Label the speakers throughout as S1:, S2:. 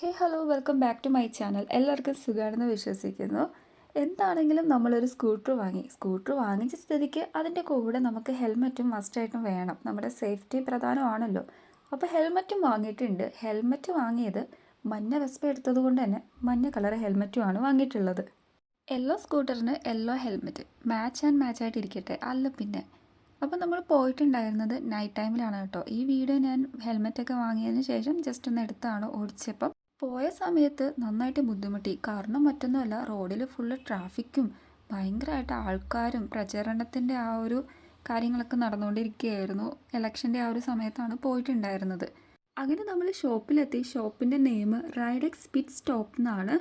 S1: Hello welcome back to my channel. എല്ലാവർക്കും സുഖമാണെന്ന് വിശ്വസിക്കുന്നു. എന്താണെങ്കിലും നമ്മളൊരു സ്കൂട്ടർ വാങ്ങിച്ച സ്ഥിതിക്ക് അതിൻ്റെ കൂടെ നമുക്ക് ഹെൽമെറ്റും മസ്റ്റായിട്ടും വേണം. നമ്മുടെ സേഫ്റ്റി പ്രധാനമാണല്ലോ. അപ്പോൾ ഹെൽമെറ്റും വാങ്ങിയിട്ടുണ്ട്. ഹെൽമെറ്റ് വാങ്ങിയത് മഞ്ഞ വെസ്പ എടുത്തത് കൊണ്ട് തന്നെ മഞ്ഞ കളർ ഹെൽമെറ്റുമാണ് വാങ്ങിയിട്ടുള്ളത്. യെല്ലോ സ്കൂട്ടറിന് യെല്ലോ ഹെൽമെറ്റ് മാച്ച് ആയിട്ട് ഇരിക്കട്ടെ, അല്ല പിന്നെ. അപ്പോൾ നമ്മൾ പോയിട്ടുണ്ടായിരുന്നത് നൈറ്റ് ടൈമിലാണ് കേട്ടോ. ഈ വീഡിയോ ഞാൻ ഹെൽമെറ്റൊക്കെ വാങ്ങിയതിന് ശേഷം ജസ്റ്റ് ഒന്ന് എടുത്താണ് ഓടിച്ചപ്പം. പോയ സമയത്ത് നന്നായിട്ട് ബുദ്ധിമുട്ടി. കാരണം മറ്റൊന്നുമല്ല, റോഡിൽ ഫുള്ള് ട്രാഫിക്കും ഭയങ്കരമായിട്ട് ആൾക്കാരും പ്രചരണത്തിൻ്റെ ആ ഒരു കാര്യങ്ങളൊക്കെ നടന്നുകൊണ്ടിരിക്കുകയായിരുന്നു. ഇലക്ഷൻ്റെ ആ ഒരു സമയത്താണ് പോയിട്ടുണ്ടായിരുന്നത്. അങ്ങനെ നമ്മൾ ഷോപ്പിലെത്തി. ഷോപ്പിൻ്റെ നെയിം റൈഡെക്സ് പിറ്റ് സ്റ്റോപ്പ് എന്നാണ്.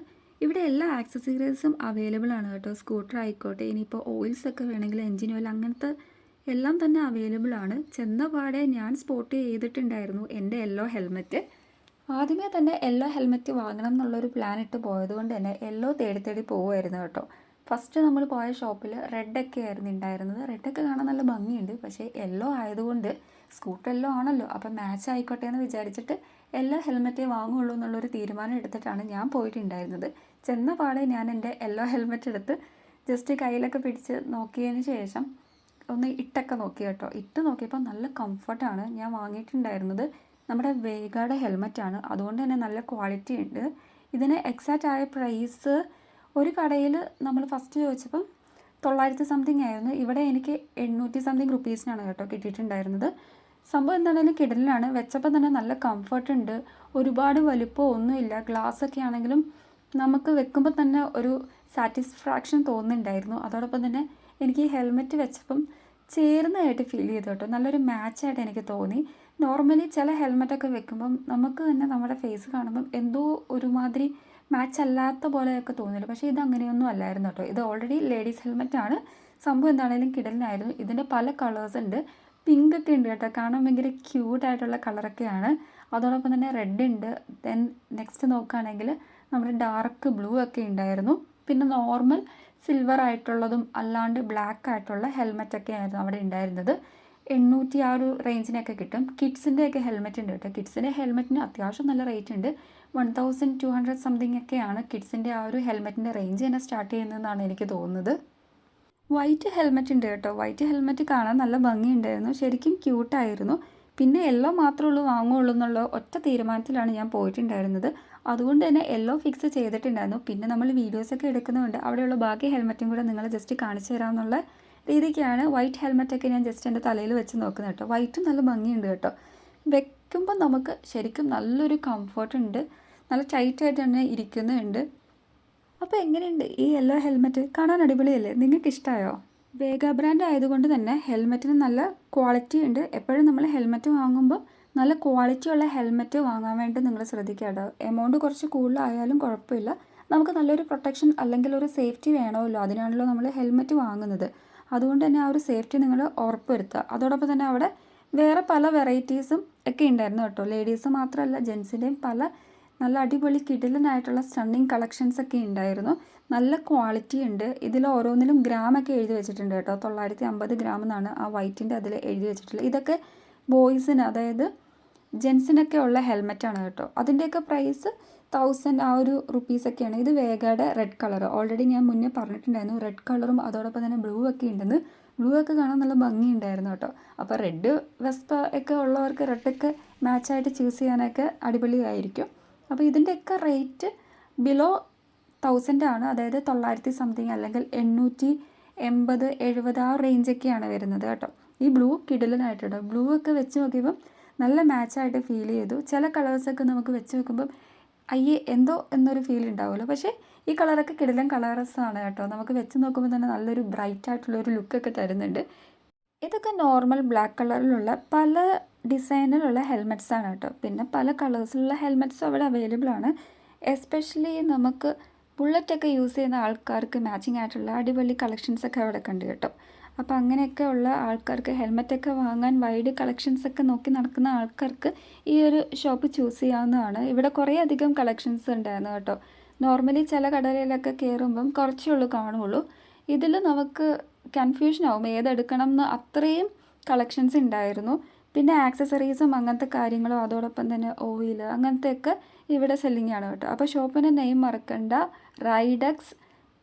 S1: ഇവിടെ എല്ലാ ആക്സസറീസും അവൈലബിൾ ആണ് കേട്ടോ. സ്കൂട്ടർ ആയിക്കോട്ടെ, ഇനിയിപ്പോൾ ഓയിൽസ് ഒക്കെ വേണമെങ്കിൽ എൻജിൻ ഓയിൽ അങ്ങനത്തെ എല്ലാം തന്നെ അവൈലബിൾ ആണ്. ചെന്ന പാടെ ഞാൻ സ്പോട്ട് ചെയ്തിട്ടുണ്ടായിരുന്നു എൻ്റെ യെല്ലോ ഹെൽമെറ്റ്. ആദ്യമേ തന്നെ യെല്ലോ ഹെൽമെറ്റ് വാങ്ങണം എന്നുള്ളൊരു പ്ലാൻ ഇട്ട് പോയതുകൊണ്ട് തന്നെ യെല്ലോ തേടി പോവുമായിരുന്നു കേട്ടോ. ഫസ്റ്റ് നമ്മൾ പോയ ഷോപ്പിൽ റെഡൊക്കെ ആയിരുന്നു ഉണ്ടായിരുന്നത്. റെഡൊക്കെ കാണാൻ നല്ല ഭംഗിയുണ്ട്. പക്ഷേ യെല്ലോ ആയതുകൊണ്ട് സ്കൂട്ടർ യെല്ലോ ആണല്ലോ, അപ്പം മാച്ച് ആയിക്കോട്ടെ എന്ന് വിചാരിച്ചിട്ട് യെല്ലോ ഹെൽമെറ്റേ വാങ്ങുള്ളൂ എന്നുള്ളൊരു തീരുമാനം എടുത്തിട്ടാണ് ഞാൻ പോയിട്ടുണ്ടായിരുന്നത്. ചെന്ന പാടെ ഞാൻ എൻ്റെ യെല്ലോ ഹെൽമെറ്റ് എടുത്ത് ജസ്റ്റ് കയ്യിലൊക്കെ പിടിച്ച് നോക്കിയതിന് ശേഷം ഒന്ന് ഇട്ടൊക്കെ നോക്കി കേട്ടോ. ഇട്ട് നോക്കിയപ്പോൾ നല്ല കംഫർട്ടാണ്. ഞാൻ വാങ്ങിയിട്ടുണ്ടായിരുന്നത് നമ്മുടെ വേഗയുടെ ഹെൽമെറ്റാണ്. അതുകൊണ്ട് തന്നെ നല്ല ക്വാളിറ്റി ഉണ്ട്. ഇതിന് എക്സാക്റ്റ് ആയ പ്രൈസ് ഒരു കടയിൽ നമ്മൾ ഫസ്റ്റ് ചോദിച്ചപ്പം 900 സംതിങ് ആയിരുന്നു. ഇവിടെ എനിക്ക് 800 സംതിങ് റുപ്പീസിനാണ് കേട്ടോ കിട്ടിയിട്ടുണ്ടായിരുന്നത്. സംഭവം എന്താണെങ്കിലും കിടലിനാണ്. വെച്ചപ്പോൾ തന്നെ നല്ല കംഫർട്ട് ഉണ്ട്. ഒരുപാട് വലുപ്പം ഒന്നുമില്ല. ഗ്ലാസ്സൊക്കെ ആണെങ്കിലും നമുക്ക് വെക്കുമ്പോൾ തന്നെ ഒരു സാറ്റിസ്ഫാക്ഷൻ തോന്നുന്നുണ്ടായിരുന്നു. അതോടൊപ്പം തന്നെ എനിക്ക് ഈ ഹെൽമെറ്റ് വെച്ചപ്പം ചേർന്നതായിട്ട് ഫീൽ ചെയ്തു കേട്ടോ. നല്ലൊരു മാച്ചായിട്ട് എനിക്ക് തോന്നി. നോർമലി ചില ഹെൽമെറ്റൊക്കെ വെക്കുമ്പം നമുക്ക് തന്നെ നമ്മുടെ ഫേസ് കാണുമ്പം എന്തോ ഒരുമാതിരി മാച്ച് അല്ലാത്ത പോലെയൊക്കെ തോന്നില്ല. പക്ഷേ ഇത് അങ്ങനെയൊന്നും അല്ലായിരുന്നു കേട്ടോ. ഇത് ഓൾറെഡി ലേഡീസ് ഹെൽമെറ്റാണ്. സംഭവം എന്താണെങ്കിലും കിടലിനായിരുന്നു. ഇതിൻ്റെ പല കളേഴ്സ് ഉണ്ട്. പിങ്ക് ഒക്കെ ഉണ്ട് കേട്ടോ. കാണാൻ ഭയങ്കര ക്യൂട്ടായിട്ടുള്ള കളറൊക്കെയാണ്. അതോടൊപ്പം തന്നെ റെഡ് ഉണ്ട്. ദെൻ നെക്സ്റ്റ് നോക്കുകയാണെങ്കിൽ നമ്മുടെ ഡാർക്ക് ബ്ലൂ ഒക്കെ ഉണ്ടായിരുന്നു. പിന്നെ നോർമൽ സിൽവർ ആയിട്ടുള്ളതും അല്ലാണ്ട് ബ്ലാക്ക് ആയിട്ടുള്ള ഹെൽമെറ്റൊക്കെ ആയിരുന്നു അവിടെ ഉണ്ടായിരുന്നത്. 800 ആ ഒരു റേഞ്ചിനൊക്കെ കിട്ടും. കിഡ്സിൻ്റെയൊക്കെ ഹെൽമെറ്റ് ഉണ്ട് കേട്ടോ. കിഡ്സിൻ്റെ ഹെൽമെറ്റിന് അത്യാവശ്യം നല്ല റേറ്റ് ഉണ്ട്. 1200 സംതിങ് ഒക്കെയാണ് കിഡ്സിൻ്റെ ആ ഒരു ഹെൽമെറ്റിൻ്റെ റേഞ്ച് തന്നെ സ്റ്റാർട്ട് ചെയ്യുന്നതെന്നാണ് എനിക്ക് തോന്നുന്നത്. വൈറ്റ് ഹെൽമെറ്റ് ഉണ്ട് കേട്ടോ. വൈറ്റ് ഹെൽമെറ്റ് കാണാൻ നല്ല ഭംഗിയുണ്ടായിരുന്നു. ശരിക്കും ക്യൂട്ടായിരുന്നു. പിന്നെ യെല്ലോ മാത്രമേ ഉള്ളൂ വാങ്ങുള്ളൂ എന്നുള്ള ഒറ്റ തീരുമാനത്തിലാണ് ഞാൻ പോയിട്ടുണ്ടായിരുന്നത്. അതുകൊണ്ട് തന്നെ യെല്ലോ ഫിക്സ് ചെയ്തിട്ടുണ്ടായിരുന്നു. പിന്നെ നമ്മൾ വീഡിയോസൊക്കെ എടുക്കുന്നതുകൊണ്ട് അവിടെയുള്ള ബാക്കി ഹെൽമെറ്റും കൂടെ നിങ്ങളെ ജസ്റ്റ് കാണിച്ചു തരാമെന്നുള്ള രീതിക്കാണ് വൈറ്റ് ഹെൽമെറ്റൊക്കെ ഞാൻ ജസ്റ്റ് എൻ്റെ തലയിൽ വെച്ച് നോക്കുന്നത് കേട്ടോ. വൈറ്റും നല്ല ഭംഗിയുണ്ട് കേട്ടോ. വെക്കുമ്പോൾ നമുക്ക് ശരിക്കും നല്ലൊരു കംഫർട്ടുണ്ട്. നല്ല ടൈറ്റായിട്ട് തന്നെ ഇരിക്കുന്നുണ്ട്. അപ്പോൾ എങ്ങനെയുണ്ട് ഈ യെല്ലോ ഹെൽമെറ്റ്? കാണാൻ അടിപൊളിയല്ലേ? നിങ്ങൾക്ക് ഇഷ്ടമായോ? വേഗ ബ്രാൻഡ് ആയതുകൊണ്ട് തന്നെ ഹെൽമെറ്റിന് നല്ല ക്വാളിറ്റി ഉണ്ട്. എപ്പോഴും നമ്മൾ ഹെൽമെറ്റ് വാങ്ങുമ്പോൾ നല്ല ക്വാളിറ്റിയുള്ള ഹെൽമെറ്റ് വാങ്ങാൻ വേണ്ടി നിങ്ങൾ ശ്രദ്ധിക്കുക കേട്ടോ. എമൗണ്ട് കുറച്ച് കൂടുതലായാലും കുഴപ്പമില്ല. നമുക്ക് നല്ലൊരു പ്രൊട്ടക്ഷൻ അല്ലെങ്കിൽ ഒരു സേഫ്റ്റി വേണമല്ലോ. അതിനാണല്ലോ നമ്മൾ ഹെൽമെറ്റ് വാങ്ങുന്നത്. അതുകൊണ്ട് തന്നെ ആ ഒരു സേഫ്റ്റി നിങ്ങൾ ഉറപ്പുവരുത്തുക. അതോടൊപ്പം തന്നെ അവിടെ വേറെ പല വെറൈറ്റീസും ഒക്കെ ഉണ്ടായിരുന്നു കേട്ടോ. ലേഡീസ് മാത്രമല്ല, ജെൻസിൻ്റെയും പല നല്ല അടിപൊളി കിടിലനായിട്ടുള്ള സ്റ്റണ്ണിങ് കളക്ഷൻസ് ഒക്കെ ഉണ്ടായിരുന്നു. നല്ല ക്വാളിറ്റി ഉണ്ട്. ഇതിൽ ഓരോന്നിലും ഗ്രാമൊക്കെ എഴുതി വെച്ചിട്ടുണ്ട് കേട്ടോ. 950 ഗ്രാം എന്നാണ് ആ വൈറ്റിൻ്റെ അതിൽ എഴുതി വെച്ചിട്ടുള്ളത്. ഇതൊക്കെ ബോയ്സിന്, അതായത് ജെൻസിനൊക്കെ ഉള്ള ഹെൽമെറ്റാണ് കേട്ടോ. അതിൻ്റെയൊക്കെ പ്രൈസ് 1000 ആ ഒരു റുപ്പീസൊക്കെയാണ്. ഇത് വേഗയുടെ റെഡ് കളർ ഓൾറെഡി ഞാൻ മുന്നേ പറഞ്ഞിട്ടുണ്ടായിരുന്നു. റെഡ് കളറും അതോടൊപ്പം തന്നെ ബ്ലൂ ഒക്കെ ഉണ്ടെന്ന്. ബ്ലൂ ഒക്കെ കാണാൻ നല്ല ഭംഗിയുണ്ടായിരുന്നു കേട്ടോ. അപ്പോൾ റെഡ് വെസ്പ ഒക്കെ ഉള്ളവർക്ക് റെഡൊക്കെ മാച്ചായിട്ട് ചൂസ് ചെയ്യാനൊക്കെ അടിപൊളിയായിരിക്കും. അപ്പോൾ ഇതിൻ്റെയൊക്കെ റേറ്റ് ബിലോ 1000 ആണ്. അതായത് 900 സംതിങ് അല്ലെങ്കിൽ 880, 70 ആ റേഞ്ചൊക്കെയാണ് വരുന്നത് കേട്ടോ. ഈ ബ്ലൂ കിടിലനായിട്ടോ. ബ്ലൂ ഒക്കെ വെച്ച് നോക്കിയപ്പം നല്ല മാച്ചായിട്ട് ഫീൽ ചെയ്തു. ചില കളേഴ്സൊക്കെ നമുക്ക് വെച്ച് നോക്കുമ്പം അയ്യേ എന്തോ എന്നൊരു ഫീൽ ഉണ്ടാവുമല്ലോ. പക്ഷേ ഈ കളറൊക്കെ കിടിലൻ കളേഴ്സാണ് കേട്ടോ. നമുക്ക് വെച്ച് നോക്കുമ്പോൾ തന്നെ നല്ലൊരു ബ്രൈറ്റ് ആയിട്ടുള്ളൊരു ലുക്കൊക്കെ തരുന്നുണ്ട്. ഇതൊക്കെ നോർമൽ ബ്ലാക്ക് കളറിലുള്ള പല ഡിസൈനിലുള്ള ഹെൽമെറ്റ്സ് ആണ് കേട്ടോ. പിന്നെ പല കളേഴ്സിലുള്ള ഹെൽമെറ്റ്സ് അവിടെ അവൈലബിൾ ആണ്. എസ്പെഷ്യലി നമുക്ക് ബുള്ളറ്റൊക്കെ യൂസ് ചെയ്യുന്ന ആൾക്കാർക്ക് മാച്ചിങ് ആയിട്ടുള്ള അടിപൊളി കളക്ഷൻസൊക്കെ അവിടെ കണ്ടു കേട്ടോ. അപ്പോൾ അങ്ങനെയൊക്കെ ഉള്ള ആൾക്കാർക്ക് ഹെൽമെറ്റൊക്കെ വാങ്ങാൻ വൈഡ് കളക്ഷൻസൊക്കെ നോക്കി നടക്കുന്ന ആൾക്കാർക്ക് ഈ ഒരു ഷോപ്പ് ചൂസ് ചെയ്യാവുന്നതാണ്. ഇവിടെ കുറേ അധികം കളക്ഷൻസ് ഉണ്ടായിരുന്നു കേട്ടോ. നോർമലി ചില കടകളിലൊക്കെ കയറുമ്പം കുറച്ചേ ഉള്ളൂ കാണുകയുള്ളൂ. ഇതിൽ നമുക്ക് കൺഫ്യൂഷൻ ആവും ഏതെടുക്കണം എന്ന്. അത്രയും കളക്ഷൻസ് ഉണ്ടായിരുന്നു. പിന്നെ ആക്സസറീസും അങ്ങനത്തെ കാര്യങ്ങളും അതോടൊപ്പം തന്നെ ഓയിൽ അങ്ങനത്തെയൊക്കെ ഇവിടെ സെല്ലിംഗ് ആണ് കേട്ടോ. അപ്പോൾ ഷോപ്പിൻ്റെ നെയിം മറക്കണ്ട, റൈഡക്സ്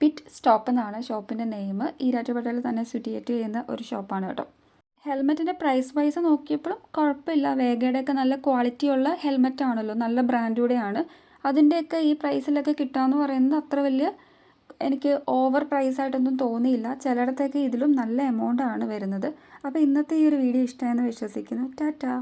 S1: പിറ്റ് സ്റ്റോപ്പ് എന്നാണ് ഷോപ്പിൻ്റെ നെയിം. ഈരാറ്റുപേട്ടയിൽ തന്നെ സിറ്റുവേറ്റ് ചെയ്യുന്ന ഒരു ഷോപ്പാണ് കേട്ടോ. ഹെൽമെറ്റിൻ്റെ പ്രൈസ് വൈസ് നോക്കിയപ്പോഴും കുഴപ്പമില്ല. വേഗയുടെയൊക്കെ നല്ല ക്വാളിറ്റിയുള്ള ഹെൽമെറ്റ് ആണല്ലോ, നല്ല ബ്രാൻഡുടെയാണ്. അതിൻ്റെയൊക്കെ ഈ പ്രൈസിലൊക്കെ കിട്ടുകയെന്ന് പറയുന്നത് അത്ര വലിയ എനിക്ക് ഓവർ പ്രൈസായിട്ടൊന്നും തോന്നിയില്ല. ചിലയിടത്തൊക്കെ ഇതിലും നല്ല എമൗണ്ടാണ് വരുന്നത്. അപ്പോൾ ഇന്നത്തെ ഈ ഒരു വീഡിയോ ഇഷ്ടമായെന്ന് വിശ്വസിക്കുന്നു. ടാറ്റാ.